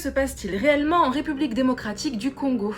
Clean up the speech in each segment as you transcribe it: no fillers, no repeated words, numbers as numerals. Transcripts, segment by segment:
se passe-t-il réellement en République démocratique du Congo?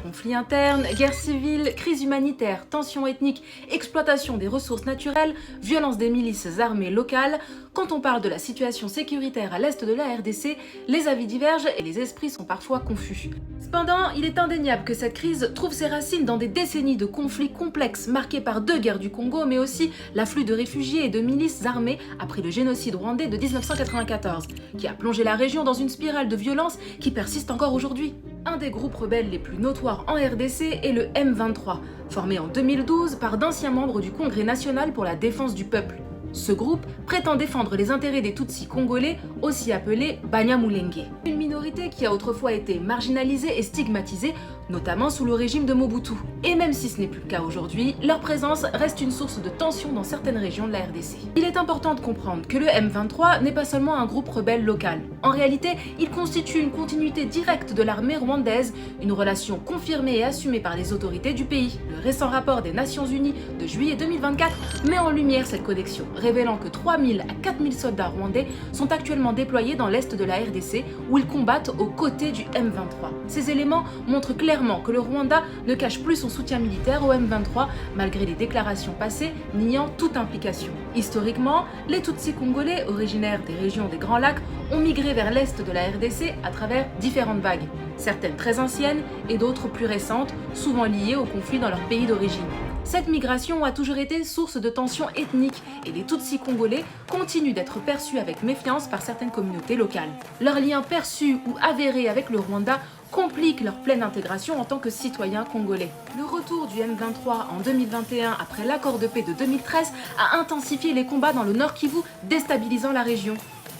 Conflits internes, guerre civile, crise humanitaire, tensions ethniques, exploitation des ressources naturelles, violence des milices armées locales. Quand on parle de la situation sécuritaire à l'est de la RDC, les avis divergent et les esprits sont parfois confus. Cependant, il est indéniable que cette crise trouve ses racines dans des décennies de conflits complexes marqués par deux guerres du Congo, mais aussi l'afflux de réfugiés et de milices armées après le génocide rwandais de 1994, qui a plongé la région dans une spirale de violence qui persiste encore aujourd'hui. Un des groupes rebelles les plus notoires en RDC est le M23, formé en 2012 par d'anciens membres du Congrès national pour la défense du peuple. Ce groupe prétend défendre les intérêts des Tutsis congolais, aussi appelés Banyamulenge. Une minorité qui a autrefois été marginalisée et stigmatisée, notamment sous le régime de Mobutu. Et même si ce n'est plus le cas aujourd'hui, leur présence reste une source de tension dans certaines régions de la RDC. Il est important de comprendre que le M23 n'est pas seulement un groupe rebelle local. En réalité, il constitue une continuité directe de l'armée rwandaise, une relation confirmée et assumée par les autorités du pays. Le récent rapport des Nations Unies de juillet 2024 met en lumière cette connexion, révélant que 3000 à 4000 soldats rwandais sont actuellement déployés dans l'est de la RDC, où ils combattent aux côtés du M23. Ces éléments montrent clairement que le Rwanda ne cache plus son soutien militaire au M23, malgré les déclarations passées niant toute implication. Historiquement, les Tutsis congolais, originaires des régions des Grands Lacs, ont migré vers l'est de la RDC à travers différentes vagues, certaines très anciennes et d'autres plus récentes, souvent liées aux conflits dans leur pays d'origine. Cette migration a toujours été source de tensions ethniques et les Tutsis congolais continuent d'être perçus avec méfiance par certaines communautés locales. Leurs liens perçus ou avérés avec le Rwanda compliquent leur pleine intégration en tant que citoyens congolais. Le retour du M23 en 2021 après l'accord de paix de 2013 a intensifié les combats dans le Nord Kivu, déstabilisant la région.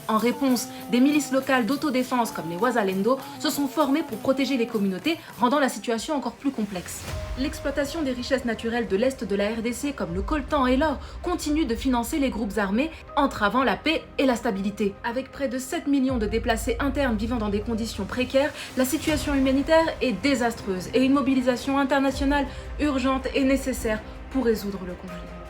En réponse, des milices locales d'autodéfense comme les Wazalendo se sont formées pour protéger les communautés, rendant la situation encore plus complexe. L'exploitation des richesses naturelles de l'est de la RDC comme le coltan et l'or continue de financer les groupes armés, entravant la paix et la stabilité. Avec près de 7 millions de déplacés internes vivant dans des conditions précaires, la situation humanitaire est désastreuse et une mobilisation internationale urgente est nécessaire pour résoudre le conflit.